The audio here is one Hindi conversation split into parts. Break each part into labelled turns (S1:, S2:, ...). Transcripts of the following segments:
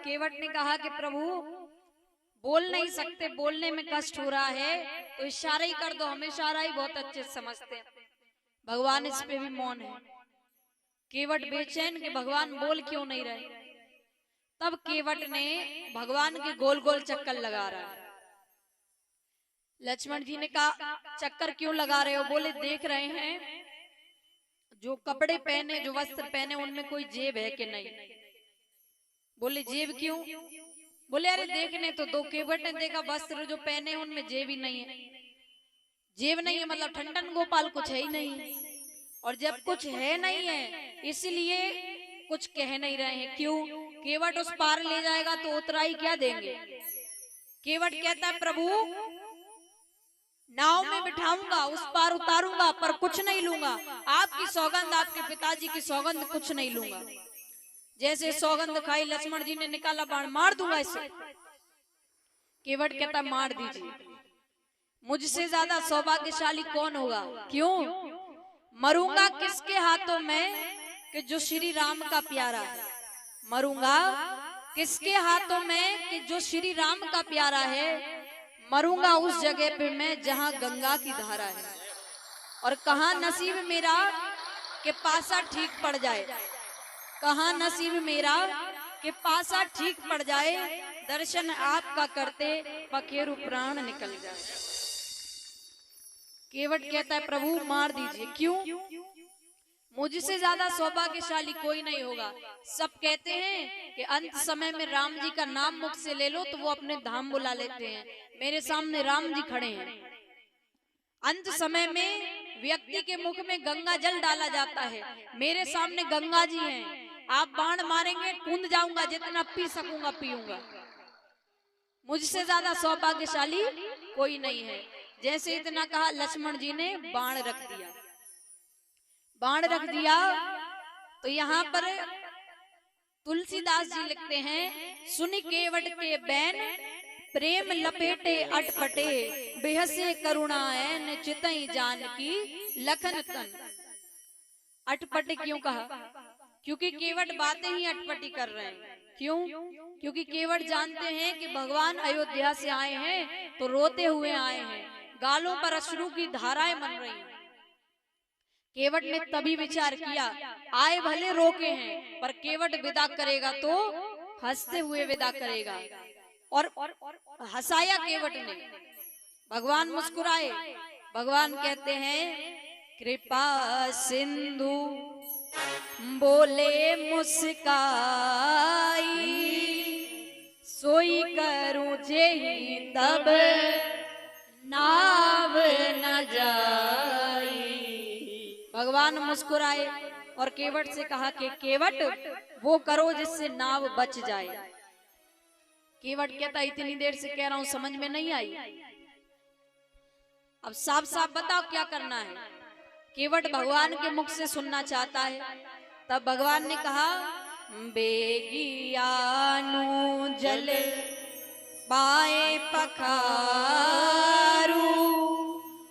S1: केवट ने कहा कि प्रभु बोल नहीं सकते, बोलने में कष्ट हो रहा है, तो इशारा ही कर दो, हम इशारा ही बहुत अच्छे समझते हैं। भगवान इस पे भी मौन है। केवट बेचैन कि भगवान बोल क्यों नहीं रहे। तब केवट ने भगवान के गोल गोल चक्कर लगा रहा है। लक्ष्मण जी ने कहा चक्कर क्यों लगा रहे हो? बोले देख रहे हैं जो कपड़े पहने, जो वस्त्र पहने, उनमें कोई जेब है कि नहीं। बोले जेब क्यों? बोले अरे देखने तो दो। केवट ने देखा वस्त्र जो पहने उनमें जेब ही नहीं है। जेब नहीं है मतलब ठंडन गोपाल कुछ है ही नहीं। और जब कुछ है नहीं है इसलिए कुछ कह नहीं रहे हैं। क्यों? केवट उस पार ले जाएगा तो उतराई क्या देंगे। केवट कहता है प्रभु नाव में बिठाऊंगा, उस पार उतारूंगा, पर कुछ नहीं लूंगा। आपकी सौगंध, आपके पिताजी की सौगंध कुछ नहीं लूंगा। जैसे सौगंध खाई लक्ष्मण जी ने निकाला बाण, मार दूंगा इसे। केवट कहता मार दीजिए, मुझसे ज्यादा सौभाग्यशाली कौन होगा। क्यों? मरूंगा किसके हाथों में कि जो श्री राम का प्यारा है। मरूंगा किसके हाथों में कि जो श्री राम का प्यारा है। मरूंगा उस जगह पे मैं जहां गंगा की धारा है। और कहां नसीब मेरा कि पासा ठीक पड़ जाए। कहां नसीब मेरा कि पासा ठीक पड़ जाए। दर्शन आपका करते पखेरु प्राण निकल जाए। केवट कहता है प्रभु मार दीजिए। क्यों? मुझसे ज्यादा सौभाग्यशाली कोई नहीं होगा। सब कहते हैं कि अंत समय में राम जी का नाम मुख से ले लो तो वो अपने धाम बुला लेते हैं। मेरे सामने राम जी खड़े हैं। अंत समय में व्यक्ति के मुख में गंगा जल डाला जाता है। मेरे सामने गंगा जी हैं। आप बाण मारेंगे कूद जाऊंगा, जितना पी सकूंगा पीऊंगा। मुझसे ज्यादा सौभाग्यशाली कोई नहीं है। जैसे इतना कहा लक्ष्मण जी ने बाण रख दिया। बाण रख दिया तो यहाँ पर तुलसीदास जी लिखते हैं सुनि केवट के बैन प्रेम लपेटे अटपटे बेहसे करुणाएन चितई जानकी लखन तन। अटपटे क्यों कहा? क्योंकि केवट बातें ही अटपटी कर रहे हैं। क्यों? क्योंकि केवट जानते हैं कि भगवान अयोध्या से आए हैं तो रोते हुए आए हैं। गालों पर अश्रु की धाराएं बन रही हैं। केवट ने तभी विचार किया आए भले रोके हैं, पर केवट विदा करेगा तो हंसते हुए विदा करेगा। और हंसाया केवट ने। भगवान मुस्कुराए। भगवान कहते हैं कृपा सिंधु बोले मुस्काई सोई करूं जेहि तब नाव न जाई। भगवान मुस्कुराए और केवट से कहा कि केवट वो करो जिससे नाव बच जाए। केवट कहता इतनी देर से कह रहा हूं समझ में नहीं आई, अब साफ साफ बताओ क्या करना है। केवट भगवान के मुख से सुनना चाहता है। तब भगवान ने कहा बेगियानु जल पाए पखारू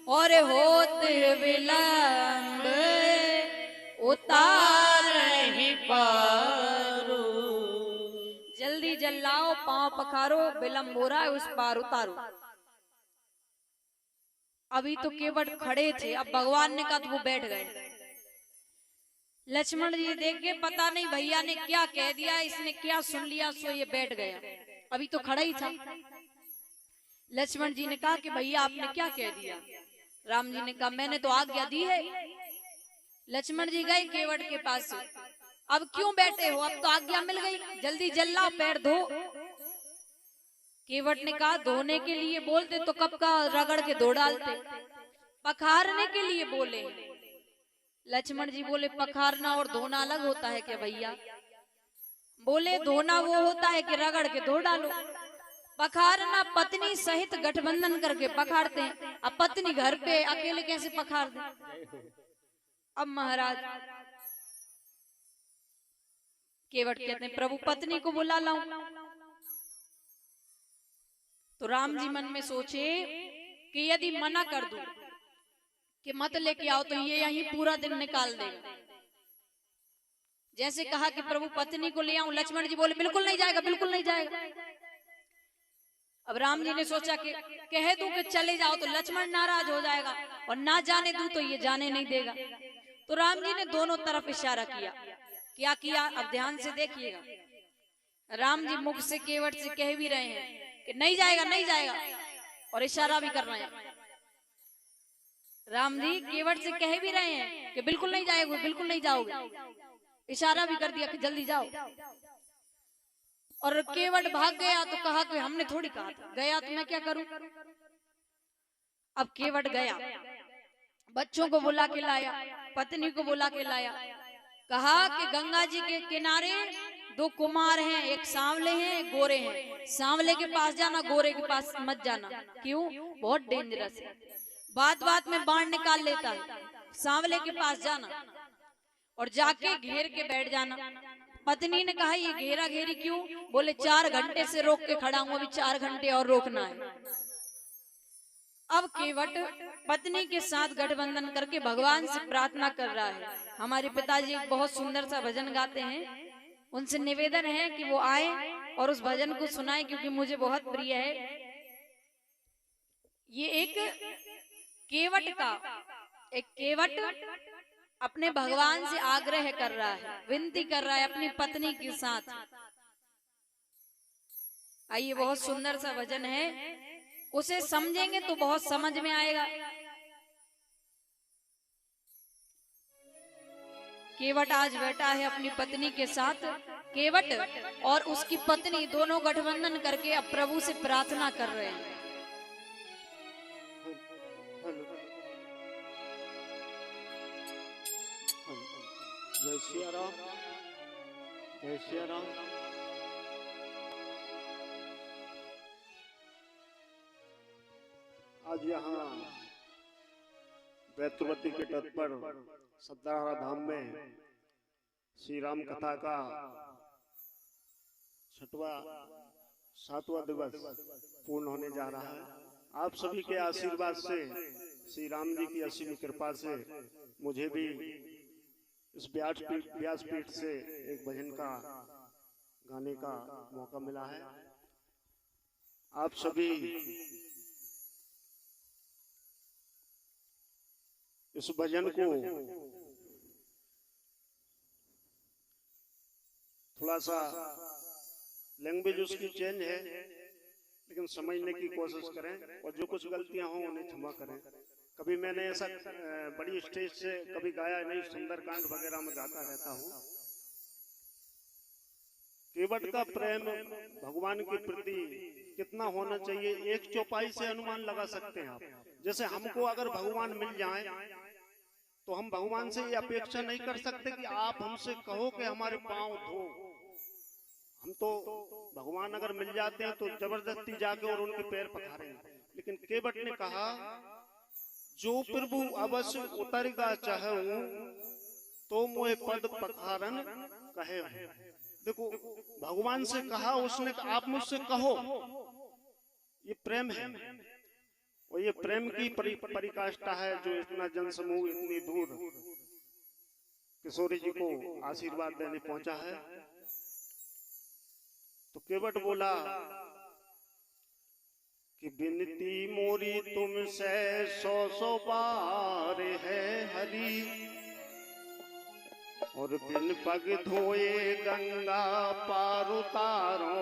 S1: और होत विलंब उतार ही पारू। जल्दी जल्लाओ, पांव पखारो, विलंब हो रहा है, उस पार उतारो। अभी तो केवट खड़े थे, अब भगवान ने कहा तो वो बैठ गए। लक्ष्मण जी देखे पता नहीं भैया ने क्या कह दिया, इसने क्या सुन लिया, सो ये बैठ गया। अभी तो खड़ा ही था। लक्ष्मण जी ने कहा कि भैया आपने क्या कह दिया। राम जी ने कहा मैंने तो आज्ञा दी है। लक्ष्मण जी गए केवट के पास से, अब क्यों बैठे हो, अब तो आज्ञा मिल गई, जल्दी जल्ला पैर धो। केवट ने कहा धोने के लिए बोलते तो कब का रगड़ के धो डालते, पखारने के लिए बोले। लक्ष्मण जी बोले पखारना और धोना अलग होता है क्या भैया? बोले धोना वो होता है कि रगड़ के धो डालो, पखारना पत्नी सहित गठबंधन करके पखारते हैं। अब पत्नी घर पे अकेले कैसे पखार दे। अब महाराज केवट कहते हैं प्रभु पत्नी को बुला लाऊं। तो राम जी मन में सोचे कि यदि मना कर दूं कि मत लेके आओ तो ये यहीं पूरा दिन निकाल देगा। जैसे कहा कि प्रभु पत्नी को ले आऊं, लक्ष्मण जी बोले बिल्कुल नहीं जाएगा, बिल्कुल नहीं जाएगा। अब राम जी ने सोचा कि कह दूं कि चले जाओ तो लक्ष्मण नाराज हो जाएगा, और ना जाने दूं तो ये जाने नहीं देगा। तो राम जी ने दोनों तरफ इशारा किया। क्या किया, अब ध्यान से देखिएगा। राम जी मुख से केवट से कह भी रहे हैं कि नहीं जाएगा नहीं जाएगा, और इशारा भी कर रहे हैं। राम जी केवट से कह भी रहे हैं कि बिल्कुल नहीं जाएगा, बिल्कुल नहीं जाओगे, इशारा भी कर दिया कि जल्दी जाओ। और केवट भाग गया तो कहा कि हमने थोड़ी कहा था, गया तो मैं क्या करूं। अब केवट गया, बच्चों को बुला के लाया, पत्नी को बुला के लाया, कहा कि गंगा जी के किनारे दो कुमार हैं, एक सांवले हैं एक गोरे हैं, सांवले के पास जाना, गोरे के पास मत जाना। क्यों, बहुत डेंजरस है, बात बात में बाण निकाल लेता है। सांवले के पास जाना और जाके घेर के बैठ जाना। पत्नी ने कहा ये घेरा घेरी क्यों, बोले 4 घंटे से रोक के खड़ा हूं, अभी 4 घंटे और रोकना है। अब केवट पत्नी के साथ गठबंधन करके भगवान से प्रार्थना कर रहा है। हमारे पिताजी एक बहुत सुंदर सा भजन गाते हैं, उनसे निवेदन है कि वो आए और उस भजन को सुनाए, क्योंकि मुझे बहुत प्रिय है। ये एक केवट अपने भगवान से आग्रह कर रहा है, विनती कर रहा है अपनी पत्नी के साथ। आइए, बहुत सुंदर सा भजन है, उसे समझेंगे तो बहुत समझ में आएगा। केवट आज बैठा है अपनी पत्नी के साथ। केवट और उसकी पत्नी दोनों गठबंधन करके अब प्रभु से प्रार्थना कर रहे हैं।
S2: जय सिया राम, जय सिया राम। आज यहाँ बैतुवती के तट पर सत्ताहारा धाम में श्री राम कथा का 7वां दिवस पूर्ण होने जा रहा है। आप सभी के आशीर्वाद से, श्री राम जी की असीम कृपा से मुझे भी इस व्यासपीठ से एक भजन का गाने का मौका मिला है। आप सभी इस भजन को थोड़ा सा लैंग्वेज उसकी चेंज है, लेकिन समझने की कोशिश करें, और जो कुछ गलतियां हों उन्हें क्षमा करें। कभी मैंने ऐसा बड़ी स्टेज से कभी गाया नहीं, सुंदरकांड वगैरह में गाता रहता हूँ। केवट का प्रेम भगवान के प्रति कितना होना चाहिए, एक चौपाई से अनुमान लगा सकते हैं आप। जैसे हमको अगर भगवान मिल जाए तो हम भगवान से ये अपेक्षा नहीं कर सकते कि आप हमसे कहो कि हमारे पांव धो। हम तो भगवान अगर मिल जाते हैं तो जबरदस्ती जाके और उनके पैर पखारेंगे। लेकिन केवट ने कहा, जो प्रभु अवश्य उतरगा चाहूं तो मोहे पद पखारन कहे। देखो, भगवान से कहा उसने, आप मुझसे कहो, ये प्रेम है। और ये प्रेम की परिकाष्ठा है जो इतना जनसमूह इतनी दूर किशोरी जी को आशीर्वाद देने पहुंचा है। तो केवट बोला कि बिनती मोरी तुमसे 100 बार है हरि, और बिन पग धोए गंगा पार उतारो